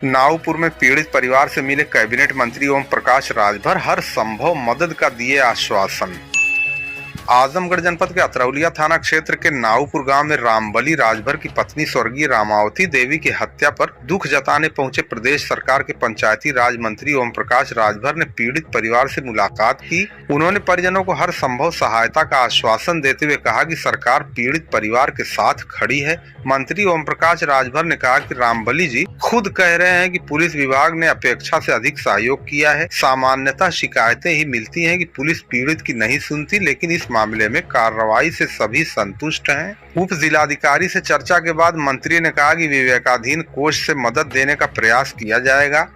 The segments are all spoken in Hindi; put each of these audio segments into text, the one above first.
नागपुर में पीड़ित परिवार से मिले कैबिनेट मंत्री ओम प्रकाश राजभर हर संभव मदद का दिए आश्वासन। आजमगढ़ जनपद के अतरौलिया थाना क्षेत्र के नागपुर गांव में रामबली राजभर की पत्नी स्वर्गीय रामावती देवी की हत्या पर दुख जताने पहुंचे प्रदेश सरकार के पंचायती राज मंत्री ओम प्रकाश राजभर ने पीड़ित परिवार से मुलाकात की। उन्होंने परिजनों को हर संभव सहायता का आश्वासन देते हुए कहा कि सरकार पीड़ित परिवार के साथ खड़ी है। मंत्री ओम प्रकाश राजभर ने कहा कि रामबली जी खुद कह रहे हैं कि पुलिस विभाग ने अपेक्षा से अधिक सहयोग किया है। सामान्यतः शिकायतें ही मिलती हैं कि पुलिस पीड़ित की नहीं सुनती, लेकिन इस मामले में कार्रवाई से सभी संतुष्ट हैं। उप जिलाधिकारी से चर्चा के बाद मंत्री ने कहा कि विवेकाधीन कोष से मदद देने का प्रयास किया जाएगा।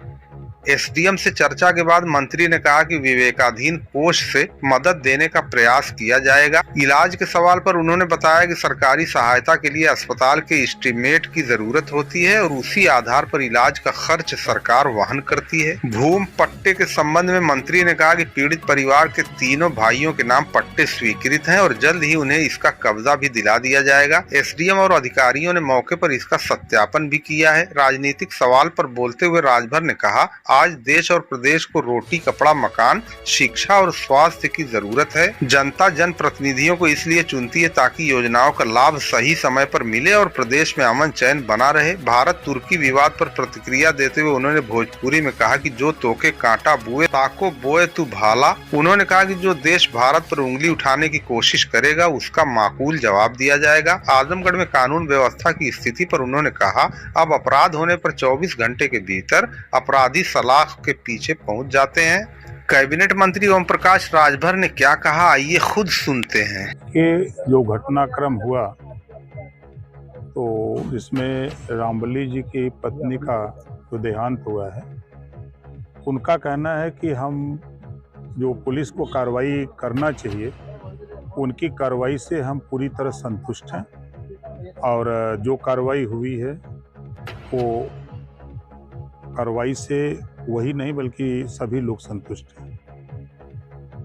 एसडीएम से चर्चा के बाद मंत्री ने कहा कि विवेकाधीन कोष से मदद देने का प्रयास किया जाएगा। इलाज के सवाल पर उन्होंने बताया कि सरकारी सहायता के लिए अस्पताल के एस्टीमेट की जरूरत होती है और उसी आधार पर इलाज का खर्च सरकार वहन करती है। भूमि पट्टे के संबंध में मंत्री ने कहा कि पीड़ित परिवार के तीनों भाइयों के नाम पट्टे स्वीकृत हैं और जल्द ही उन्हें इसका कब्जा भी दिला दिया जाएगा। एसडीएम और अधिकारियों ने मौके पर इसका सत्यापन भी किया है। राजनीतिक सवाल पर बोलते हुए राजभर ने कहा, आज देश और प्रदेश को रोटी, कपड़ा, मकान, शिक्षा और स्वास्थ्य की जरूरत है। जनता जनप्रतिनिधियों को इसलिए चुनती है ताकि योजनाओं का लाभ सही समय पर मिले और प्रदेश में अमन चैन बना रहे। भारत तुर्की विवाद पर प्रतिक्रिया देते हुए उन्होंने भोजपुरी में कहा कि जो तोके कांटा बुए ताको बोए तू भाला। उन्होंने कहा कि जो देश भारत पर उंगली उठाने की कोशिश करेगा उसका माकूल जवाब दिया जाएगा। आजमगढ़ में कानून व्यवस्था की स्थिति पर उन्होंने कहा, अब अपराध होने पर 24 घंटे के भीतर अपराधी सलाख के पीछे पहुंच जाते हैं। कैबिनेट मंत्री ओम प्रकाश राजभर ने क्या कहा, आइए खुद सुनते हैं। कि जो घटनाक्रम हुआ तो इसमें रामबली जी की पत्नी का जो देहांत हुआ है, उनका कहना है कि हम जो पुलिस को कार्रवाई करना चाहिए उनकी कार्रवाई से हम पूरी तरह संतुष्ट हैं और जो कार्रवाई हुई है वो कार्रवाई से वही नहीं बल्कि सभी लोग संतुष्ट हैं।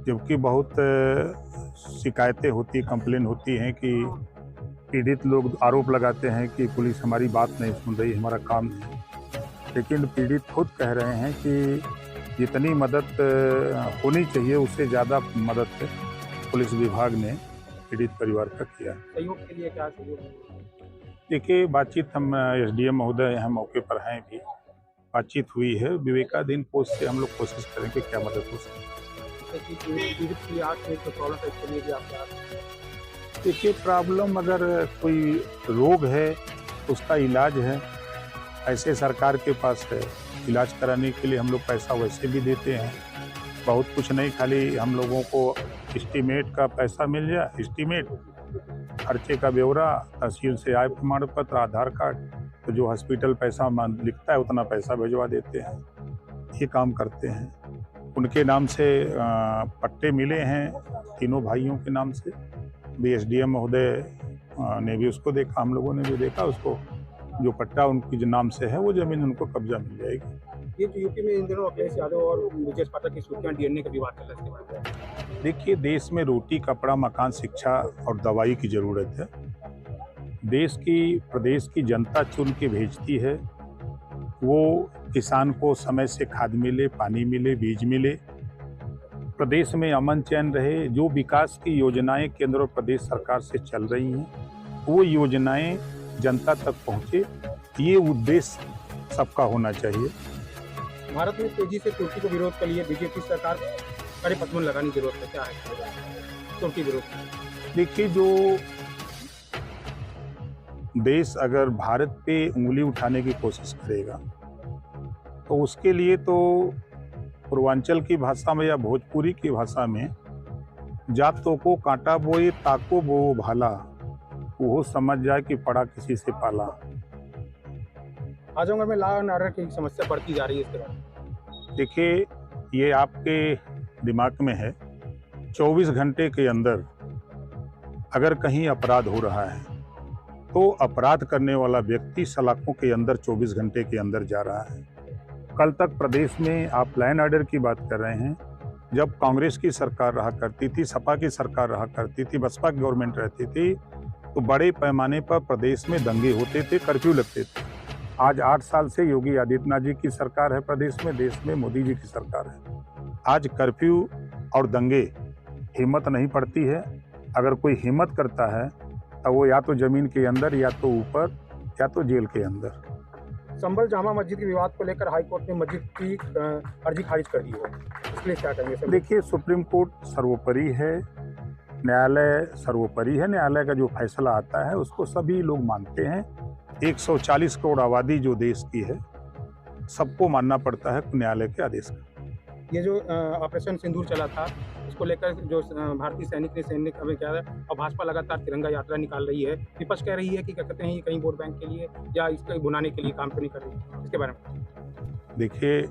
जबकि बहुत शिकायतें होती, कंप्लेन होती हैं कि पीड़ित लोग आरोप लगाते हैं कि पुलिस हमारी बात नहीं सुन रही, हमारा काम नहीं। लेकिन पीड़ित खुद कह रहे हैं कि जितनी मदद होनी चाहिए उससे ज़्यादा मदद पुलिस विभाग ने पीड़ित परिवार का किया। सहयोग के लिए क्या सहयोग? देखिए, बातचीत हम एसडीएम महोदय यहाँ मौके पर हैं, भी बातचीत हुई है। विवेकाधीन कोष से हम लोग कोशिश करेंगे क्या मदद हो सके। देखिए, प्रॉब्लम अगर कोई रोग है उसका इलाज है, ऐसे सरकार के पास है। इलाज कराने के लिए हम लोग पैसा वैसे भी देते हैं, बहुत कुछ नहीं, खाली हम लोगों को एस्टीमेट का पैसा मिल जाए, एस्टीमेट खर्चे का ब्यौरा, तहसील से आय प्रमाण पत्र, आधार कार्ड, तो जो हॉस्पिटल पैसा लिखता है उतना पैसा भिजवा देते हैं। ये काम करते हैं। उनके नाम से पट्टे मिले हैं तीनों भाइयों के नाम से। एसडीएम महोदय ने भी उसको देखा, हम लोगों ने भी देखा उसको। जो पट्टा उनकी जो नाम से है वो जमीन उनको कब्जा मिल जाएगी। ये जो यूपी में इन दिनों अखिलेश यादव और ब्रजेश पाठक की सूचना डीएनए का विवाद चल रहा है। देखिए, देश में रोटी, कपड़ा, मकान, शिक्षा और दवाई की ज़रूरत है। देश की, प्रदेश की जनता चुन के भेजती है। वो किसान को समय से खाद मिले, पानी मिले, बीज मिले, प्रदेश में अमन चैन रहे। जो विकास की योजनाएं केंद्र और प्रदेश सरकार से चल रही हैं वो योजनाएं जनता तक पहुंचे, ये उद्देश्य सबका होना चाहिए। भारत में तेजी से तुर्की को विरोध के लिए बीजेपी सरकार कड़े कदम लगाने की जरूरत है, क्या है तुर्की विरोध? देखिए, जो देश अगर भारत पे उंगली उठाने की कोशिश करेगा तो उसके लिए तो पूर्वांचल की भाषा में या भोजपुरी की भाषा में जातों को कांटा बोए ताको बो भाला, वो समझ जाए कि पड़ा किसी से पाला। आजमगढ़ में लॉ एंड ऑर्डर की समस्या बढ़ती जा रही है, इसके बाद देखिए, ये आपके दिमाग में है। 24 घंटे के अंदर अगर कहीं अपराध हो रहा है तो अपराध करने वाला व्यक्ति सलाखों के अंदर 24 घंटे के अंदर जा रहा है। कल तक प्रदेश में आप लॉ एंड ऑर्डर की बात कर रहे हैं, जब कांग्रेस की सरकार रहा करती थी, सपा की सरकार रहा करती थी, बसपा की गवर्नमेंट रहती थी, तो बड़े पैमाने पर प्रदेश में दंगे होते थे, कर्फ्यू लगते थे। आज 8 साल से योगी आदित्यनाथ जी की सरकार है प्रदेश में, देश में मोदी जी की सरकार है। आज कर्फ्यू और दंगे हिम्मत नहीं पड़ती है। अगर कोई हिम्मत करता है तो वो या तो जमीन के अंदर, या तो ऊपर, या तो जेल के अंदर। संभल जामा मस्जिद के विवाद को लेकर हाईकोर्ट ने मस्जिद की अर्जी खारिज कर दी है, इसलिए क्या करेंगे सर? देखिए, सुप्रीम कोर्ट सर्वोपरि है, न्यायालय सर्वोपरि है। न्यायालय का जो फैसला आता है उसको सभी लोग मानते हैं। 140 करोड़ आबादी जो देश की है, सबको मानना पड़ता है न्यायालय के आदेश का। ये जो ऑपरेशन सिंदूर चला था, इसको लेकर जो भारतीय सैनिक अभी क्या है, और भाजपा लगातार तिरंगा यात्रा निकाल रही है। विपक्ष कह रही है कि क्या कहते हैं, ये कहीं वोट बैंक के लिए या इसको भुनाने के लिए काम तो नहीं कर रही, इसके बारे में? देखिए,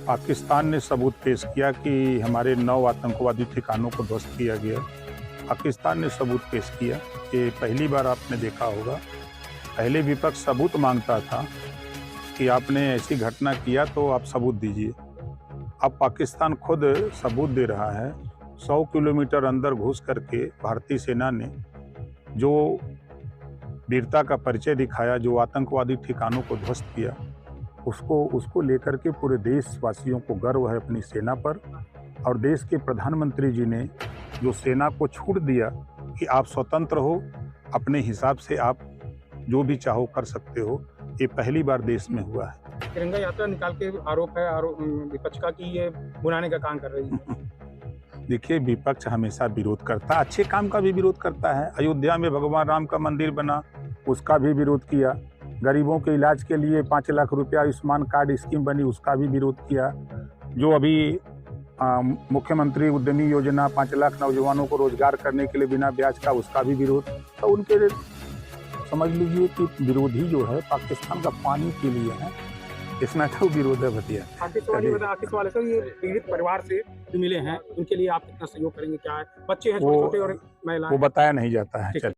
पाकिस्तान ने सबूत पेश किया कि हमारे 9 आतंकवादी ठिकानों को ध्वस्त किया गया। पाकिस्तान ने सबूत पेश किया कि पहली बार आपने देखा होगा, पहले विपक्ष सबूत मांगता था कि आपने ऐसी घटना किया तो आप सबूत दीजिए। अब पाकिस्तान खुद सबूत दे रहा है। 100 किलोमीटर अंदर घुस करके भारतीय सेना ने जो वीरता का परिचय दिखाया, जो आतंकवादी ठिकानों को ध्वस्त किया, उसको लेकर के पूरे देशवासियों को गर्व है अपनी सेना पर। और देश के प्रधानमंत्री जी ने जो सेना को छूट दिया कि आप स्वतंत्र हो, अपने हिसाब से आप जो भी चाहो कर सकते हो, ये पहली बार देश में हुआ है। तिरंगा यात्रा निकाल के आरोप विपक्ष का कि ये भुनाने का काम कर रही है। देखिए, विपक्ष हमेशा विरोध करता है, अच्छे काम का भी विरोध करता है। अयोध्या में भगवान राम का मंदिर बना, उसका भी विरोध किया। गरीबों के इलाज के लिए 5 लाख रुपया आयुष्मान कार्ड स्कीम बनी, उसका भी विरोध किया। जो अभी मुख्यमंत्री उद्यमी योजना 5 लाख नौजवानों को रोजगार करने के लिए बिना ब्याज का, उसका भी विरोध। तो उनके समझ लीजिए कि विरोधी जो है पाकिस्तान का पानी के लिए है, इसमें तो विरोध है। भतिया आखिर सवाल है सर, ये पीड़ित परिवार से जो मिले हैं, उनके लिए आप कितना सहयोग करेंगे? क्या है, बच्चे हैं छोटे छोटे और महिलाएं? वो बताया नहीं जाता है।